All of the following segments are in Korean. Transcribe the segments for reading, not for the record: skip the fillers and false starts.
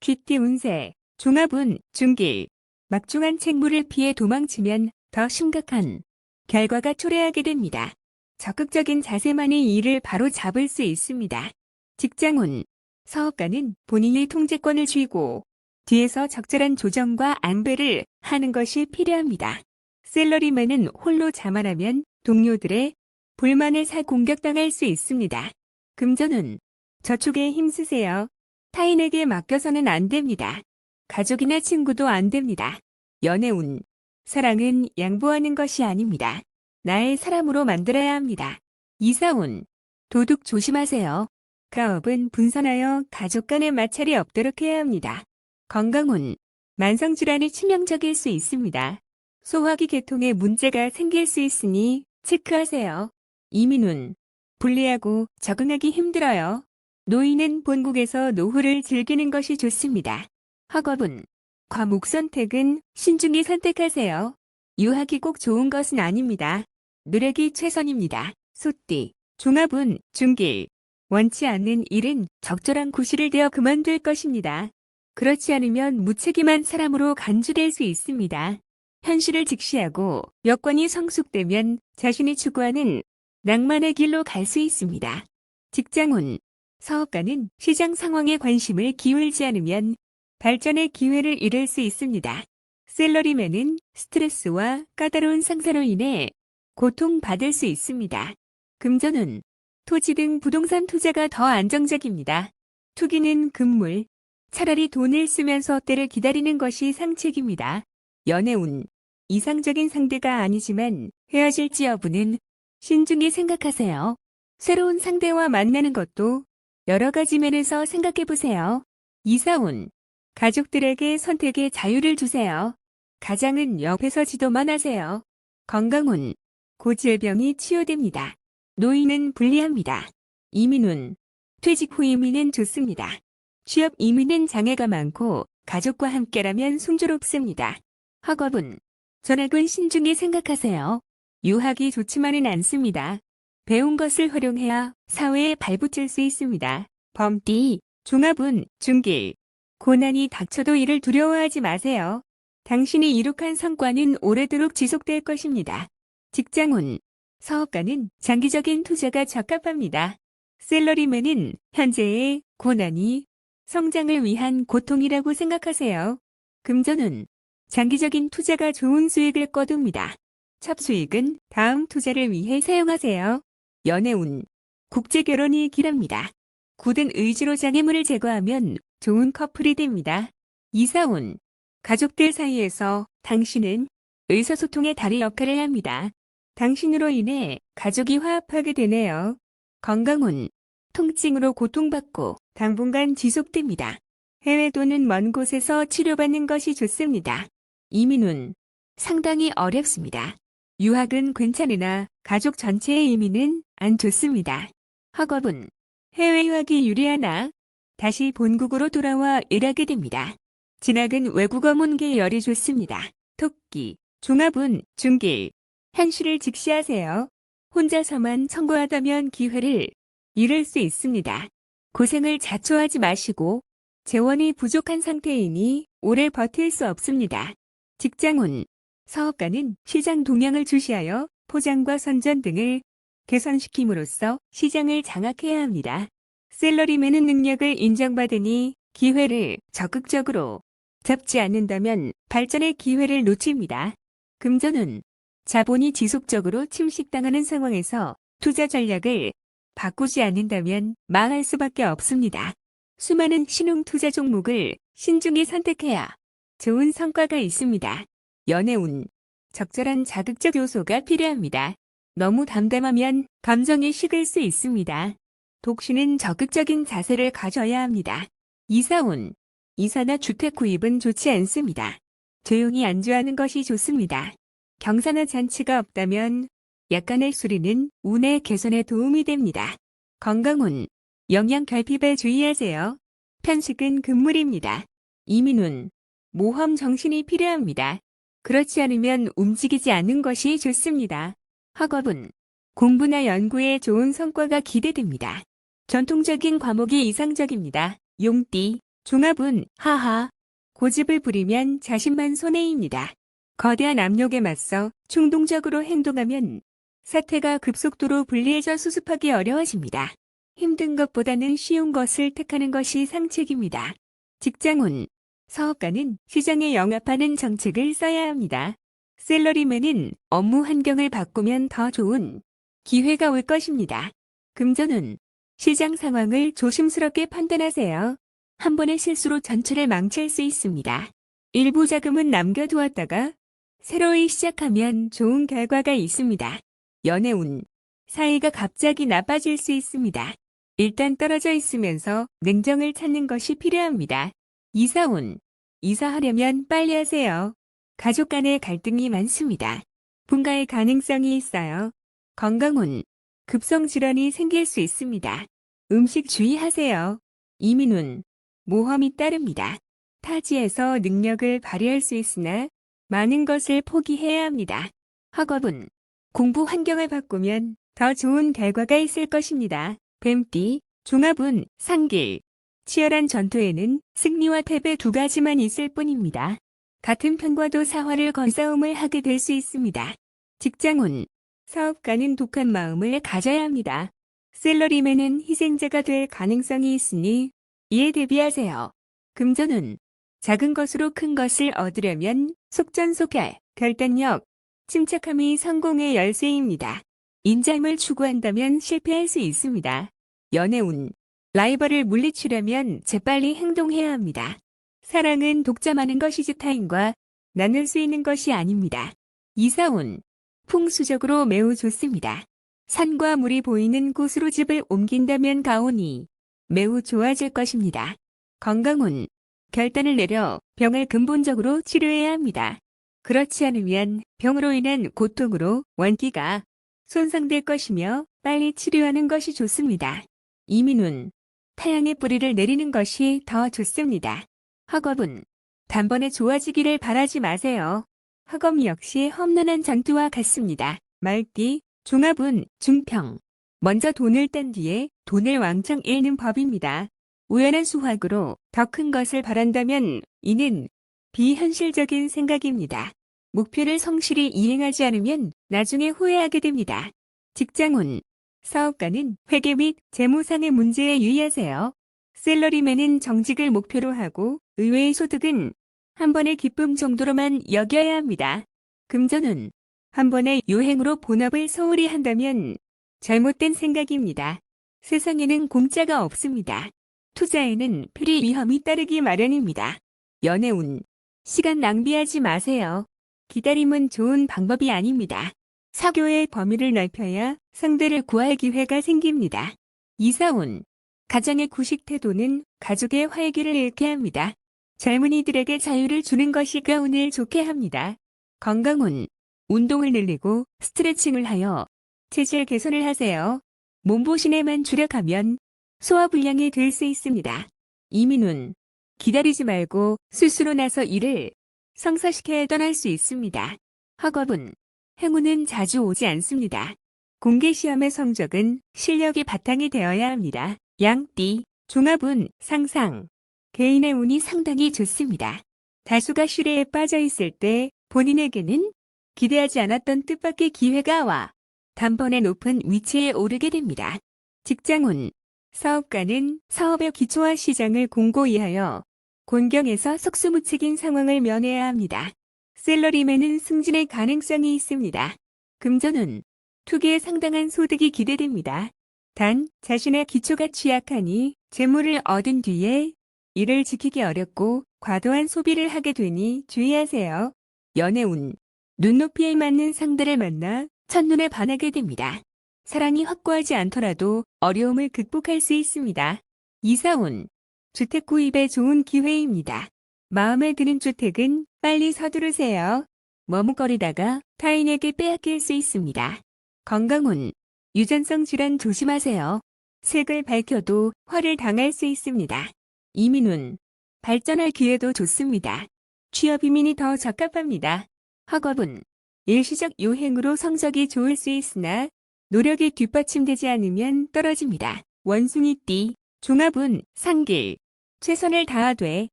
귀띠 운세, 종합운, 중길. 막중한 책무를 피해 도망치면 더 심각한 결과가 초래하게 됩니다. 적극적인 자세만이 이를 바로 잡을 수 있습니다. 직장운, 사업가는 본인의 통제권을 쥐고 뒤에서 적절한 조정과 안배를 하는 것이 필요합니다. 셀러리맨은 홀로 자만하면 동료들의 불만을 공격당할 수 있습니다. 금전운, 저축에 힘쓰세요. 타인에게 맡겨서는 안 됩니다. 가족이나 친구도 안 됩니다. 연애운, 사랑은 양보하는 것이 아닙니다. 나의 사람으로 만들어야 합니다. 이사운, 도둑 조심하세요. 가업은 분산하여 가족 간의 마찰이 없도록 해야 합니다. 건강운, 만성질환이 치명적일 수 있습니다. 소화기 계통에 문제가 생길 수 있으니 체크하세요. 이민운, 불리하고 적응하기 힘들어요. 노인은 본국에서 노후를 즐기는 것이 좋습니다. 학업운, 과목 선택은 신중히 선택하세요. 유학이 꼭 좋은 것은 아닙니다. 노력이 최선입니다. 소띠, 종합운, 중길. 원치 않는 일은 적절한 구실을 대어 그만둘 것입니다. 그렇지 않으면 무책임한 사람으로 간주될 수 있습니다. 현실을 직시하고 여건이 성숙되면 자신이 추구하는 낭만의 길로 갈 수 있습니다. 직장운, 사업가는 시장 상황에 관심을 기울이지 않으면 발전의 기회를 잃을 수 있습니다. 셀러리맨은 스트레스와 까다로운 상사로 인해 고통받을 수 있습니다. 금전운, 토지 등 부동산 투자가 더 안정적입니다. 투기는 금물, 차라리 돈을 쓰면서 때를 기다리는 것이 상책입니다. 연애운, 이상적인 상대가 아니지만 헤어질지 여부는 신중히 생각하세요. 새로운 상대와 만나는 것도 여러 가지 면에서 생각해보세요. 이사운, 가족들에게 선택의 자유를 주세요. 가장은 옆에서 지도만 하세요. 건강운, 고질병이 치유됩니다. 노인은 불리합니다. 이민운, 퇴직 후 이민은 좋습니다. 취업 이민은 장애가 많고 가족과 함께라면 순조롭습니다. 학업운, 전학은 신중히 생각하세요. 유학이 좋지만은 않습니다. 배운 것을 활용해야 사회에 발붙일 수 있습니다. 범띠, 종합운, 중길. 고난이 닥쳐도 이를 두려워하지 마세요. 당신이 이룩한 성과는 오래도록 지속될 것입니다. 직장운, 사업가는 장기적인 투자가 적합합니다. 셀러리맨은 현재의 고난이 성장을 위한 고통이라고 생각하세요. 금전운, 장기적인 투자가 좋은 수익을 거둡니다. 첫 수익은 다음 투자를 위해 사용하세요. 연애운, 국제결혼이 길합니다. 굳은 의지로 장애물을 제거하면 좋은 커플이 됩니다. 이사운, 가족들 사이에서 당신은 의사소통의 다리 역할을 합니다. 당신으로 인해 가족이 화합하게 되네요. 건강운, 통증으로 고통받고 당분간 지속됩니다. 해외 또는 먼 곳에서 치료받는 것이 좋습니다. 이민운, 상당히 어렵습니다. 유학은 괜찮으나 가족 전체의 이민은 안 좋습니다. 학업은 해외 유학이 유리하나 다시 본국으로 돌아와 일하게 됩니다. 진학은 외국어 문계 열이 좋습니다. 토끼, 종합운, 중길. 현실을 직시하세요. 혼자서만 성공하다면 기회를 잃을 수 있습니다. 고생을 자초하지 마시고 재원이 부족한 상태이니 오래 버틸 수 없습니다. 직장운, 사업가는 시장 동향을 주시하여 포장과 선전 등을 개선시킴으로써 시장을 장악해야 합니다. 셀러리맨은 능력을 인정받으니 기회를 적극적으로 잡지 않는다면 발전의 기회를 놓칩니다. 금전운, 자본이 지속적으로 침식당하는 상황에서 투자 전략을 바꾸지 않는다면 망할 수밖에 없습니다. 수많은 신흥 투자 종목을 신중히 선택해야 좋은 성과가 있습니다. 연애운, 적절한 자극적 요소가 필요합니다. 너무 담담하면 감정이 식을 수 있습니다. 독신은 적극적인 자세를 가져야 합니다. 이사운, 이사나 주택 구입은 좋지 않습니다. 조용히 안주하는 것이 좋습니다. 경사나 잔치가 없다면 약간의 수리는 운의 개선에 도움이 됩니다. 건강운, 영양 결핍에 주의하세요. 편식은 금물입니다. 이민운, 모험 정신이 필요합니다. 그렇지 않으면 움직이지 않는 것이 좋습니다. 학업은 공부나 연구에 좋은 성과가 기대됩니다. 전통적인 과목이 이상적입니다. 용띠, 종합운, 하하. 고집을 부리면 자신만 손해입니다. 거대한 압력에 맞서 충동적으로 행동하면 사태가 급속도로 불리해져 수습하기 어려워집니다. 힘든 것보다는 쉬운 것을 택하는 것이 상책입니다. 직장운, 사업가는 시장에 영합하는 정책을 써야 합니다. 샐러리맨은 업무 환경을 바꾸면 더 좋은 기회가 올 것입니다. 금전운, 시장 상황을 조심스럽게 판단하세요. 한 번의 실수로 전체를 망칠 수 있습니다. 일부 자금은 남겨두었다가 새로이 시작하면 좋은 결과가 있습니다. 연애운, 사이가 갑자기 나빠질 수 있습니다. 일단 떨어져 있으면서 냉정을 찾는 것이 필요합니다. 이사운, 이사하려면 빨리 하세요. 가족 간의 갈등이 많습니다. 분가의 가능성이 있어요. 건강운, 급성 질환이 생길 수 있습니다. 음식 주의하세요. 이민운, 모험이 따릅니다. 타지에서 능력을 발휘할 수 있으나 많은 것을 포기해야 합니다. 학업은 공부 환경을 바꾸면 더 좋은 결과가 있을 것입니다. 뱀띠, 종합운, 상길. 치열한 전투에는 승리와 패배 두 가지만 있을 뿐입니다. 같은 편과도 사활을 건 싸움을 하게 될 수 있습니다. 직장운, 사업가는 독한 마음을 가져야 합니다. 샐러리맨은 희생자가 될 가능성이 있으니 이에 대비하세요. 금전운, 작은 것으로 큰 것을 얻으려면 속전속결, 결단력, 침착함이 성공의 열쇠입니다. 인자임을 추구한다면 실패할 수 있습니다. 연애운, 라이벌을 물리치려면 재빨리 행동해야 합니다. 사랑은 독점하는 것이지 타인과 나눌 수 있는 것이 아닙니다. 이사운, 풍수적으로 매우 좋습니다. 산과 물이 보이는 곳으로 집을 옮긴다면 가오니 매우 좋아질 것입니다. 건강운, 결단을 내려 병을 근본적으로 치료해야 합니다. 그렇지 않으면 병으로 인한 고통으로 원기가 손상될 것이며 빨리 치료하는 것이 좋습니다. 이민운, 태양의 뿌리를 내리는 것이 더 좋습니다. 학업은 단번에 좋아지기를 바라지 마세요. 학업 역시 험난한 전투와 같습니다. 말띠, 종합운, 중평. 먼저 돈을 딴 뒤에 돈을 왕창 잃는 법입니다. 우연한 수확으로 더 큰 것을 바란다면 이는 비현실적인 생각입니다. 목표를 성실히 이행하지 않으면 나중에 후회하게 됩니다. 직장운, 사업가는 회계 및 재무상의 문제에 유의하세요. 샐러리맨은 정직을 목표로 하고 의외의 소득은 한 번의 기쁨 정도로만 여겨야 합니다. 금전운, 한 번의 유행으로 본업을 소홀히 한다면 잘못된 생각입니다. 세상에는 공짜가 없습니다. 투자에는 필히 위험이 따르기 마련입니다. 연애운, 시간 낭비하지 마세요. 기다림은 좋은 방법이 아닙니다. 사교의 범위를 넓혀야 상대를 구할 기회가 생깁니다. 이사운, 가정의 구식 태도는 가족의 활기를 잃게 합니다. 젊은이들에게 자유를 주는 것이 가운을 좋게 합니다. 건강운, 운동을 늘리고 스트레칭을 하여 체질 개선을 하세요. 몸보신에만 주력하면 소화불량이 될 수 있습니다. 이민운, 기다리지 말고 스스로 나서 일을 성사시켜야 떠날 수 있습니다. 학업은 행운은 자주 오지 않습니다. 공개시험의 성적은 실력이 바탕이 되어야 합니다. 양띠, 종합운, 상상. 개인의 운이 상당히 좋습니다. 다수가 시래에 빠져 있을 때 본인에게는 기대하지 않았던 뜻밖의 기회가 와 단번에 높은 위치에 오르게 됩니다. 직장운, 사업가는 사업의 기초와 시장을 공고히 하여 곤경에서 속수무책인 상황을 면해야 합니다. 샐러리맨은 승진의 가능성이 있습니다. 금전운, 투기에 상당한 소득이 기대됩니다. 단, 자신의 기초가 취약하니 재물을 얻은 뒤에 이를 지키기 어렵고 과도한 소비를 하게 되니 주의하세요. 연애운, 눈높이에 맞는 상대를 만나 첫눈에 반하게 됩니다. 사랑이 확고하지 않더라도 어려움을 극복할 수 있습니다. 이사운, 주택 구입에 좋은 기회입니다. 마음에 드는 주택은 빨리 서두르세요. 머뭇거리다가 타인에게 빼앗길 수 있습니다. 건강운, 유전성 질환 조심하세요. 색을 밝혀도 화를 당할 수 있습니다. 이민운, 발전할 기회도 좋습니다. 취업 이민이 더 적합합니다. 학업은 일시적 요행으로 성적이 좋을 수 있으나 노력이 뒷받침되지 않으면 떨어집니다. 원숭이띠, 종합운, 상길. 최선을 다하되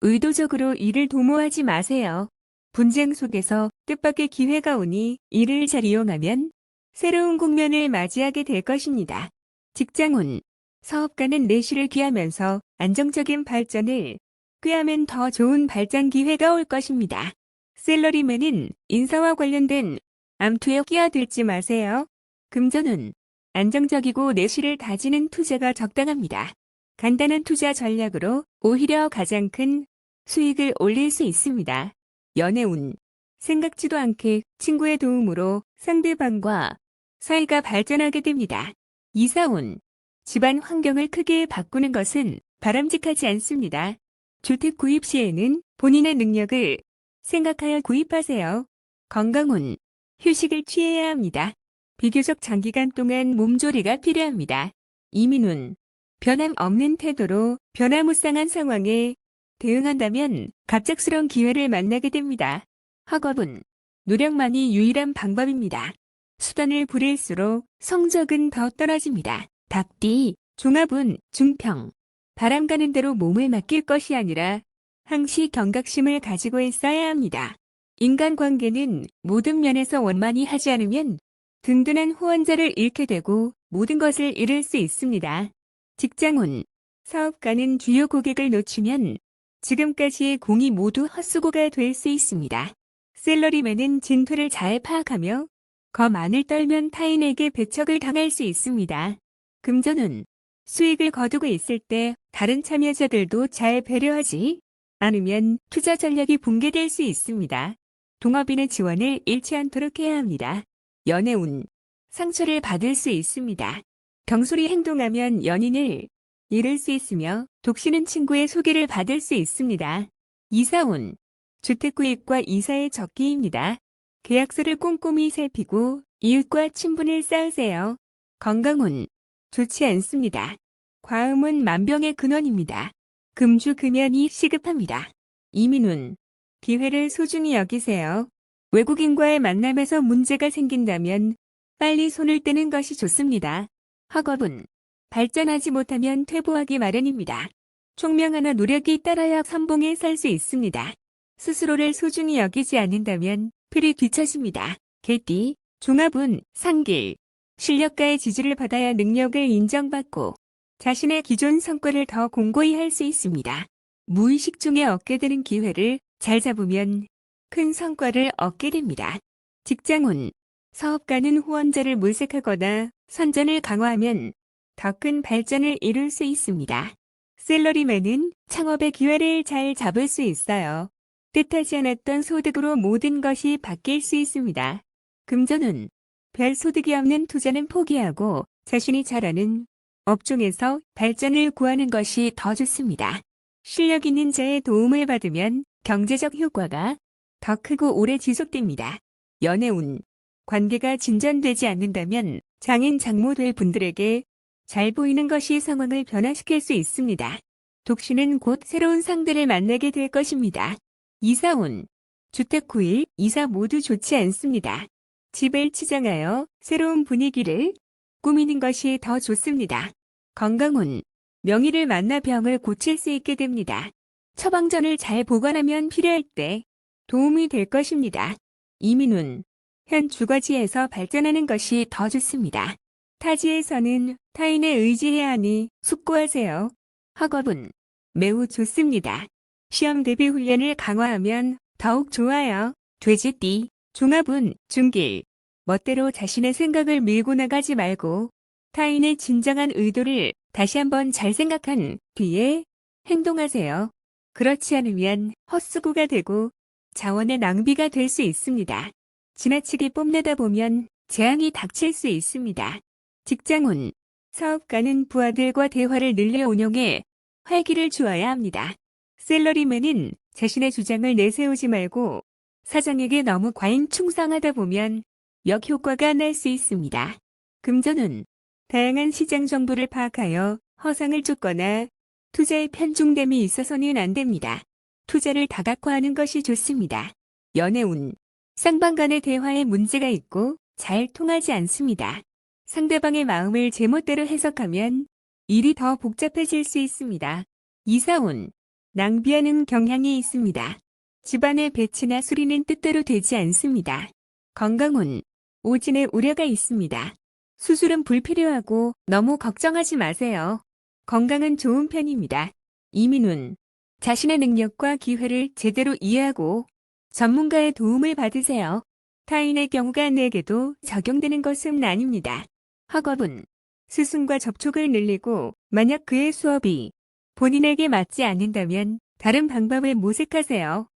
의도적으로 이를 도모하지 마세요. 분쟁 속에서 뜻밖의 기회가 오니 이를 잘 이용하면 새로운 국면을 맞이하게 될 것입니다. 직장운, 사업가는 내실을 귀하면서 안정적인 발전을 꾀하면 더 좋은 발전 기회가 올 것입니다. 샐러리맨은 인사와 관련된 암투에 끼어들지 마세요. 금전운, 안정적이고 내실을 다지는 투자가 적당합니다. 간단한 투자 전략으로 오히려 가장 큰 수익을 올릴 수 있습니다. 연애운, 생각지도 않게 친구의 도움으로 상대방과 사이가 발전하게 됩니다. 이사운, 집안 환경을 크게 바꾸는 것은 바람직하지 않습니다. 주택 구입 시에는 본인의 능력을 생각하여 구입하세요. 건강운, 휴식을 취해야 합니다. 비교적 장기간 동안 몸조리가 필요합니다. 이민운, 변함 없는 태도로 변화무쌍한 상황에 대응한다면 갑작스러운 기회를 만나게 됩니다. 학업은 노력만이 유일한 방법입니다. 수단을 부릴수록 성적은 더 떨어집니다. 답디, 종합운, 중평. 바람 가는 대로 몸을 맡길 것이 아니라 항시 경각심을 가지고 있어야 합니다. 인간관계는 모든 면에서 원만히 하지 않으면 든든한 후원자를 잃게 되고 모든 것을 잃을 수 있습니다. 직장운, 사업가는 주요 고객을 놓치면 지금까지의 공이 모두 헛수고가 될 수 있습니다. 샐러리맨은 진토를 잘 파악하며 거만을 떨면 타인에게 배척을 당할 수 있습니다. 금전운, 수익을 거두고 있을 때 다른 참여자들도 잘 배려하지 않으면 투자 전략이 붕괴될 수 있습니다. 동업인의 지원을 잃지 않도록 해야 합니다. 연애운, 상처를 받을 수 있습니다. 경솔히 행동하면 연인을 잃을 수 있으며 독신은 친구의 소개를 받을 수 있습니다. 이사운, 주택 구입과 이사의 적기입니다. 계약서를 꼼꼼히 살피고 이웃과 친분을 쌓으세요. 건강운, 좋지 않습니다. 과음은 만병의 근원입니다. 금주 금연이 시급합니다. 이민운, 기회를 소중히 여기세요. 외국인과의 만남에서 문제가 생긴다면 빨리 손을 떼는 것이 좋습니다. 학업은 발전하지 못하면 퇴보하기 마련입니다. 총명하나 노력이 따라야 선봉에 설 수 있습니다. 스스로를 소중히 여기지 않는다면 풀이 뒤처집니다. 개띠, 종합운, 상길. 실력가의 지지를 받아야 능력을 인정받고 자신의 기존 성과를 더 공고히 할 수 있습니다. 무의식 중에 얻게 되는 기회를 잘 잡으면 큰 성과를 얻게 됩니다. 직장운, 사업가는 후원자를 물색하거나 선전을 강화하면 더 큰 발전을 이룰 수 있습니다. 샐러리맨은 창업의 기회를 잘 잡을 수 있어요. 뜻하지 않았던 소득으로 모든 것이 바뀔 수 있습니다. 금전운, 별 소득이 없는 투자는 포기하고 자신이 잘하는 업종에서 발전을 구하는 것이 더 좋습니다. 실력 있는 자의 도움을 받으면 경제적 효과가 더 크고 오래 지속됩니다. 연애운, 관계가 진전되지 않는다면 장인 장모 될 분들에게 잘 보이는 것이 상황을 변화시킬 수 있습니다. 독신은 곧 새로운 상대를 만나게 될 것입니다. 이사운, 주택 구입, 이사 모두 좋지 않습니다. 집을 치장하여 새로운 분위기를 꾸미는 것이 더 좋습니다. 건강운, 명의를 만나 병을 고칠 수 있게 됩니다. 처방전을 잘 보관하면 필요할 때 도움이 될 것입니다. 이민운, 현 주거지에서 발전하는 것이 더 좋습니다. 타지에서는 타인에 의지해야 하니 숙고하세요. 학업은 매우 좋습니다. 시험 대비 훈련을 강화하면 더욱 좋아요. 돼지띠, 종합운, 중길. 멋대로 자신의 생각을 밀고 나가지 말고 타인의 진정한 의도를 다시 한번 잘 생각한 뒤에 행동하세요. 그렇지 않으면 헛수고가 되고 자원의 낭비가 될 수 있습니다. 지나치게 뽐내다 보면 재앙이 닥칠 수 있습니다. 직장운, 사업가는 부하들과 대화를 늘려 운용해 활기를 주어야 합니다. 샐러리맨은 자신의 주장을 내세우지 말고 사장에게 너무 과잉 충성하다 보면 역효과가 날 수 있습니다. 금전운, 다양한 시장 정보를 파악하여 허상을 쫓거나 투자에 편중됨이 있어서는 안 됩니다. 투자를 다각화하는 것이 좋습니다. 연애운, 쌍방 간의 대화에 문제가 있고 잘 통하지 않습니다. 상대방의 마음을 제멋대로 해석하면 일이 더 복잡해질 수 있습니다. 이사운, 낭비하는 경향이 있습니다. 집안의 배치나 수리는 뜻대로 되지 않습니다. 건강운, 오진의 우려가 있습니다. 수술은 불필요하고 너무 걱정하지 마세요. 건강은 좋은 편입니다. 이민운, 자신의 능력과 기회를 제대로 이해하고 전문가의 도움을 받으세요. 타인의 경우가 내게도 적용되는 것은 아닙니다. 학업은 스승과 접촉을 늘리고 만약 그의 수업이 본인에게 맞지 않는다면 다른 방법을 모색하세요.